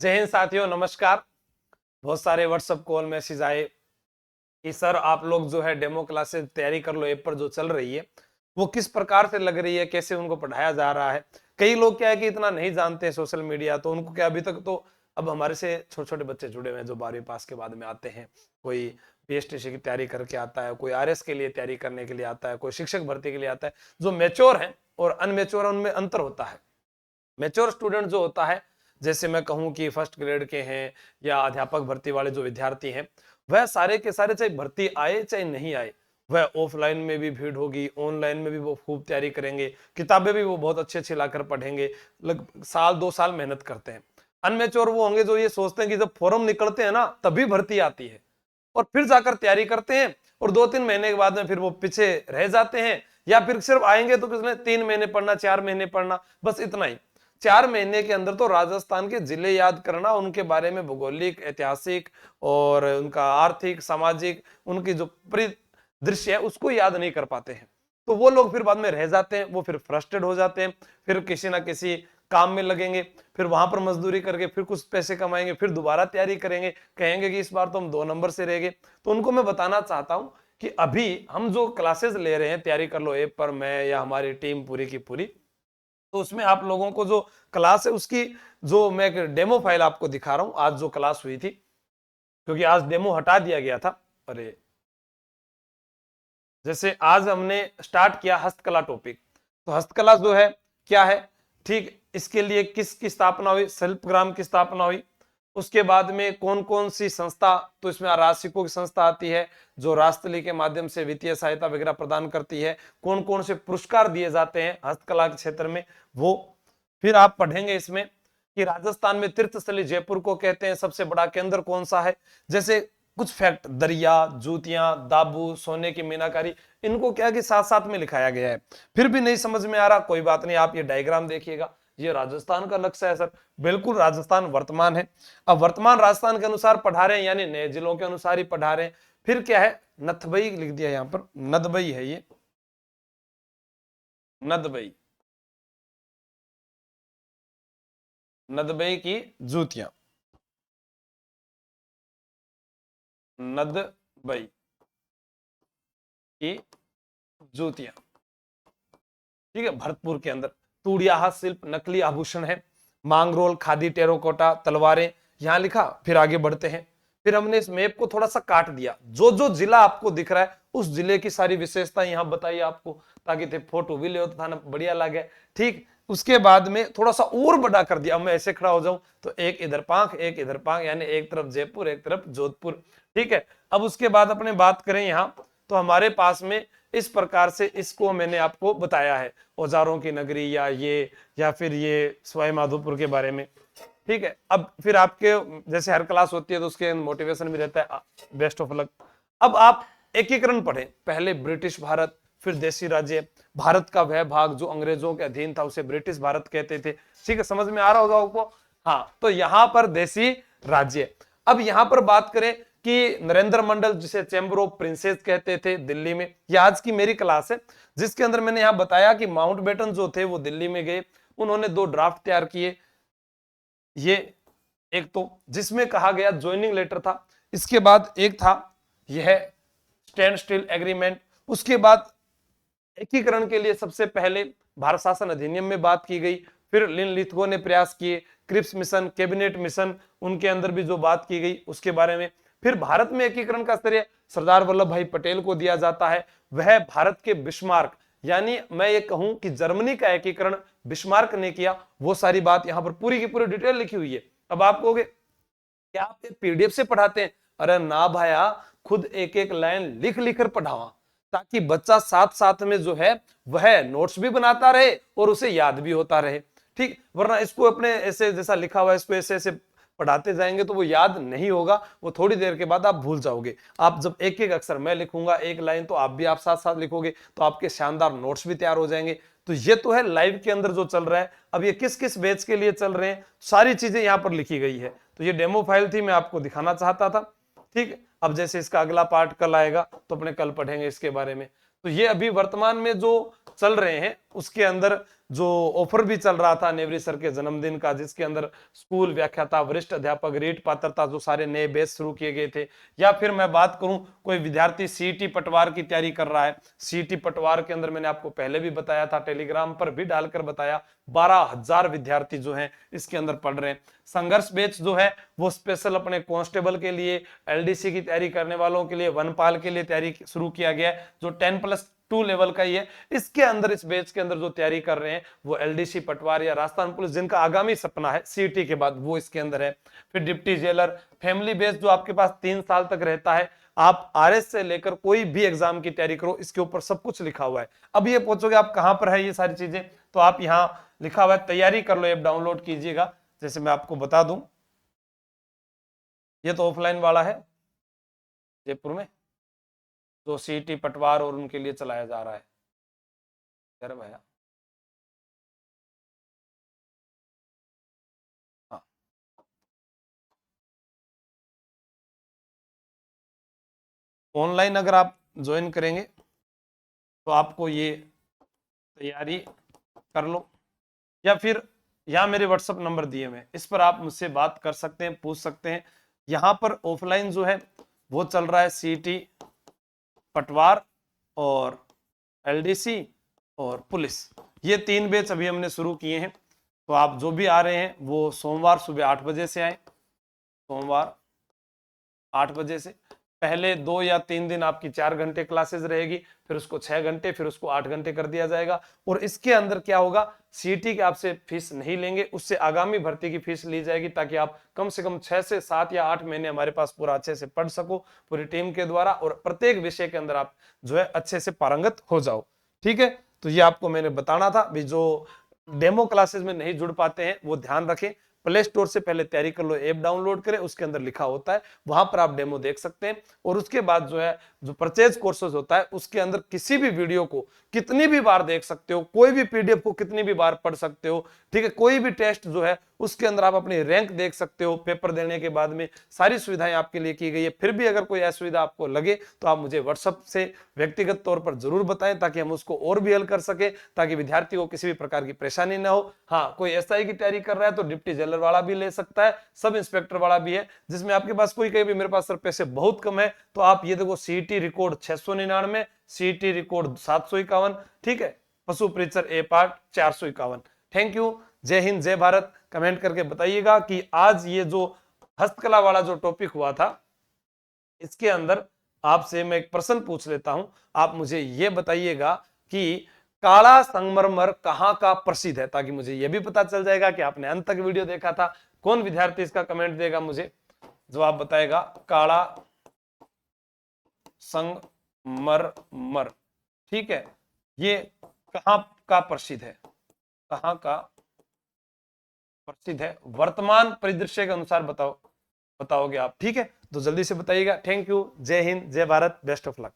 जय हिंद साथियों, नमस्कार। बहुत सारे व्हाट्सएप कॉल मैसेज आए कि सर आप लोग जो है डेमो क्लासेस तैयारी कर लो ऐप पर जो चल रही है वो किस प्रकार से लग रही है, कैसे उनको पढ़ाया जा रहा है। कई लोग क्या है कि इतना नहीं जानते हैं सोशल मीडिया, तो उनको क्या अभी तक तो अब हमारे से छोटे छोटे बच्चे जुड़े हुए हैं जो 12वीं पास के बाद में आते हैं। कोई पीएचडीसी की तैयारी करके आता है, कोई आरएस के लिए तैयारी करने के लिए आता है, कोई शिक्षक भर्ती के लिए आता है। जो मेच्योर है और अनमेच्योर है उनमें अंतर होता है। मेच्योर स्टूडेंट जो होता है, जैसे मैं कहूं कि फर्स्ट ग्रेड के हैं या अध्यापक भर्ती वाले जो विद्यार्थी हैं, वह सारे के सारे चाहे भर्ती आए चाहे नहीं आए, वह ऑफलाइन में भी भीड़ होगी, ऑनलाइन में भी वो खूब तैयारी करेंगे, किताबें भी वो बहुत अच्छी अच्छी लाकर पढ़ेंगे, लगभग साल 2 साल मेहनत करते हैं। अनमेच्योर वो होंगे जो ये सोचते हैं कि जब फॉर्म निकलते हैं ना तभी भर्ती आती है, और फिर जाकर तैयारी करते हैं, और 2-3 महीने के बाद में फिर वो पीछे रह जाते हैं, या फिर सिर्फ आएंगे तो किसने 3 महीने पढ़ना, 4 महीने पढ़ना, बस इतना ही। 4 महीने के अंदर तो राजस्थान के जिले याद करना, उनके बारे में भौगोलिक, ऐतिहासिक और उनका आर्थिक, सामाजिक, उनकी जो परिदृश्य है उसको याद नहीं कर पाते हैं। तो वो लोग फिर बाद में रह जाते हैं, वो फिर फ्रस्ट्रेट हो जाते हैं, फिर किसी ना किसी काम में लगेंगे, फिर वहां पर मजदूरी करके फिर कुछ पैसे कमाएंगे, फिर दोबारा तैयारी करेंगे, कहेंगे कि इस बार तो हम 2 नंबर से रह गए। तो उनको मैं बताना चाहता हूं कि अभी हम जो क्लासेस ले रहे हैं तैयारी कर लो ऐप पर, मैं या हमारी टीम पूरी की पूरी, तो उसमें आप लोगों को जो क्लास है उसकी जो मैं एक डेमो फाइल आपको दिखा रहा हूं, आज जो क्लास हुई थी, क्योंकि आज डेमो हटा दिया गया था। अरे, जैसे आज हमने स्टार्ट किया हस्तकला टॉपिक, तो हस्तकला जो है क्या है, ठीक, इसके लिए किसकी स्थापना हुई, शिल्पग्राम की स्थापना हुई। उसके बाद में कौन कौन सी संस्था, तो इसमें राशिकों की संस्था आती है जो राष्ट्रली के माध्यम से वित्तीय सहायता वगैरह प्रदान करती है। कौन कौन से पुरस्कार दिए जाते हैं हस्तकला के क्षेत्र में, वो फिर आप पढ़ेंगे इसमें कि राजस्थान में तीर्थस्थली जयपुर को कहते हैं, सबसे बड़ा केंद्र कौन सा है, जैसे कुछ फैक्ट, दरिया, जूतियां, दाबू, सोने की मीनाकारी, इनको क्या कि साथ साथ में लिखाया गया है। फिर भी नहीं समझ में आ रहा, कोई बात नहीं, आप ये डायग्राम देखिएगा, ये राजस्थान का नक्शा है सर, बिल्कुल राजस्थान वर्तमान है। अब वर्तमान राजस्थान के अनुसार पढ़ा रहे हैं, यानी नए जिलों के अनुसार ही पढ़ा रहे हैं। फिर क्या है, नथबई लिख दिया यहां पर, नदबई है ये, नदबई, नदबई की जूतियां, नदबई की जूतियां, ठीक है। भरतपुर के अंदर तूड़िया शिल्प, नकली आभूषण है, मांगरोल, खादी, टेरोकोटा, तलवारें, यहां लिखा। फिर आगे बढ़ते हैं, फिर हमने इस मैप को थोड़ा सा काट दिया, जो जो जिला आपको दिख रहा है उस जिले की सारी विशेषता यहां बताइए आपको, ताकि थे फोटो भी ले तो था ना, बढ़िया लगे, ठीक। उसके बाद में थोड़ा सा और बड़ा कर दिया, अब मैं ऐसे खड़ा हो जाऊं तो एक इधर पांख, एक इधर पांख, यानी एक तरफ जयपुर, एक तरफ जोधपुर, ठीक है। अब उसके बाद अपने बात करें यहां, तो हमारे पास में इस प्रकार से इसको मैंने आपको बताया है, औजारों की नगरी या ये, या फिर ये सवाई माधोपुर के बारे में, ठीक है। अब फिर आपके जैसे हर क्लास होती है तो उसके मोटिवेशन भी रहता है, बेस्ट ऑफ लक। अब आप एकीकरण पढ़ें, पहले ब्रिटिश भारत, फिर देशी राज्य, भारत का वह भाग जो अंग्रेजों के अधीन था उसे ब्रिटिश भारत कहते थे, ठीक है, समझ में आ रहा होगा आपको। हाँ, तो यहां पर देशी राज्य। अब यहां पर बात करें कि नरेंद्र मंडल, जिसे चैम्बर ऑफ प्रिंसेस कहते थे दिल्ली में, ये आज की मेरी क्लास है जिसके अंदर मैंने यहां बताया कि माउंटबेटन जो थे वो दिल्ली में गए, उन्होंने 2 ड्राफ्ट तैयार किए। ये एक तो जिसमें कहा गया ज्वाइनिंग लेटर था, इसके बाद एक था यह स्टैंड स्टिल एग्रीमेंट, उसके बाद एकीकरण के लिए सबसे पहले भारत शासन अधिनियम में बात की गई, फिर लिथगो ने प्रयास किए, क्रिप्स मिशन, कैबिनेट मिशन, उनके अंदर भी जो बात की गई उसके बारे में। फिर भारत में एकीकरण का श्रेय सरदार वल्लभ भाई पटेल को दिया जाता है, वह भारत के बिस्मार्क, यानी मैं ये कहूं कि जर्मनी का एकीकरण बिस्मार्क ने किया, वो सारी बात यहां पर पूरी की पूरी डिटेल लिखी हुई है। अब आप कहोगे क्या आप पीडीएफ से पढ़ाते हैं, अरे ना भाया, खुद एक एक लाइन लिख लिख कर पढ़ावा, ताकि बच्चा साथ साथ में जो है वह नोट्स भी बनाता रहे और उसे याद भी होता रहे, ठीक। वरना इसको अपने ऐसे जैसा लिखा हुआ है इसको ऐसे ऐसे पढ़ाते जाएंगे तो वो याद नहीं होगा, वो थोड़ी देर के बाद आप भूल जाओगे। आप जब एक एक अक्षर मैं लिखूंगा, एक लाइन, तो आप भी आप साथ साथ लिखोगे, तो आपके शानदार नोट्स भी तैयार हो जाएंगे। तो ये तो है लाइव के अंदर जो चल रहा है। अब ये किस किस बैच के लिए चल रहे हैं, सारी चीजें यहाँ पर लिखी गई है। तो ये डेमो फाइल थी, मैं आपको दिखाना चाहता था, ठीक। अब जैसे इसका अगला पार्ट कल आएगा तो अपने कल पढ़ेंगे इसके बारे में। तो ये अभी वर्तमान में जो चल रहे हैं उसके अंदर जो ऑफर भी चल रहा था नेवरी सर के जन्मदिन का, जिसके अंदर स्कूल व्याख्याता, वरिष्ठ अध्यापक, रीट पात्रता, जो सारे नए बैच शुरू किए गए थे, या फिर मैं बात करूं कोई विद्यार्थी सीईटी पटवार की तैयारी कर रहा है, सीईटी पटवार के अंदर मैंने आपको पहले भी बताया था, टेलीग्राम पर भी डालकर बताया, 12,000 विद्यार्थी जो हैं इसके अंदर पढ़ रहे हैं। संघर्ष बैच जो है वो स्पेशल अपने कांस्टेबल के लिए, एलडीसी की तैयारी करने वालों के लिए, वनपाल के लिए तैयारी शुरू किया गया है, जो 10+2 लेवल का ही है। इसके अंदर, इस बैच के अंदर जो तैयारी कर रहे हैं वो एलडीसी पटवार या राजस्थान पुलिस, जिनका आगामी सपना है सीईटी के बाद, वो इसके अंदर है। फिर डिप्टी जेलर, फैमिली बैच जो आपके पास 3 साल तक रहता है, आप आरएस से लेकर कोई भी एग्जाम की तैयारी करो, इसके ऊपर सब कुछ लिखा हुआ है। अब ये पूछोगे आप कहां पर है ये सारी चीजें, तो आप यहां लिखा हुआ है तैयारी कर लो, ऐप डाउनलोड कीजिएगा। जैसे मैं आपको बता दूं, ये तो ऑफलाइन वाला है जयपुर में, जो सीईटी पटवार और उनके लिए चलाया जा रहा है। यार भैया, हाँ, ऑनलाइन अगर आप ज्वाइन करेंगे तो आपको ये तैयारी कर लो, या फिर यहाँ मेरे व्हाट्सएप नंबर दिए हुए, इस पर आप मुझसे बात कर सकते हैं, पूछ सकते हैं। यहाँ पर ऑफलाइन जो है वो चल रहा है सीईटी पटवार और एलडीसी और पुलिस, ये 3 बैच अभी हमने शुरू किए हैं। तो आप जो भी आ रहे हैं वो सोमवार सुबह 8 बजे से आए, सोमवार 8 बजे से। पहले 2 या 3 दिन आपकी 4 घंटे क्लासेस रहेगी, फिर उसको 6 घंटे, फिर उसको 8 घंटे कर दिया जाएगा। और इसके अंदर क्या होगा, सीईटी की आपसे फीस नहीं लेंगे, उससे आगामी भर्ती की फीस ली जाएगी, ताकि आप कम से कम 6 से 7 या 8 महीने हमारे पास पूरा अच्छे से पढ़ सको पूरी टीम के द्वारा, और प्रत्येक विषय के अंदर आप जो है अच्छे से पारंगत हो जाओ। ठीक है, तो ये आपको मैंने बताना था। भी जो डेमो क्लासेस में नहीं जुड़ पाते हैं वो ध्यान रखें, प्ले स्टोर से पहले तैयारी कर लो, ऐप डाउनलोड करें, उसके अंदर लिखा होता है, वहां पर आप डेमो देख सकते हैं। और उसके बाद जो है जो परचेज कोर्सेज होता है, उसके अंदर किसी भी वीडियो को कितनी भी बार देख सकते हो, कोई भी पीडीएफ को कितनी भी बार पढ़ सकते हो। ठीक है, कोई भी टेस्ट जो है उसके अंदर आप अपनी रैंक देख सकते हो, पेपर देने के बाद में सारी सुविधाएं आपके लिए की गई है। फिर भी अगर कोई असुविधा आपको लगे तो आप मुझे व्हाट्सएप से व्यक्तिगत तौर पर जरूर बताएं, ताकि हम उसको और भी हल कर सके, ताकि विद्यार्थी को किसी भी प्रकार की परेशानी ना हो। हाँ, कोई एसआई की तैयारी कर रहा है तो डिप्टी जेलर वाला भी ले सकता है, सब इंस्पेक्टर वाला भी है। जिसमें आपके पास कोई कहे भी मेरे पास सर पैसे बहुत कम है, तो आप ये देखो, सीईटी रिकॉर्ड 699, सीईटी रिकॉर्ड 751, ठीक है, पशु परीक्षर ए पार्ट 451। थैंक यू, जय हिंद, जय भारत। कमेंट करके बताइएगा कि आज ये जो हस्तकला वाला जो टॉपिक हुआ था, इसके अंदर आपसे मैं एक प्रश्न पूछ लेता हूं, आप मुझे ये बताइएगा कि काला संगमरमर कहां का प्रसिद्ध है, ताकि मुझे यह भी पता चल जाएगा कि आपने अंत तक वीडियो देखा था। कौन विद्यार्थी इसका कमेंट देगा मुझे, जवाब बताएगा, काला संगमरमर। ठीक है, ये कहां का प्रसिद्ध है, कहां का प्रसिद्ध है, वर्तमान परिदृश्य के अनुसार बताओगे आप। ठीक है, तो जल्दी से बताइएगा। थैंक यू, जय हिंद, जय भारत, बेस्ट ऑफ लक।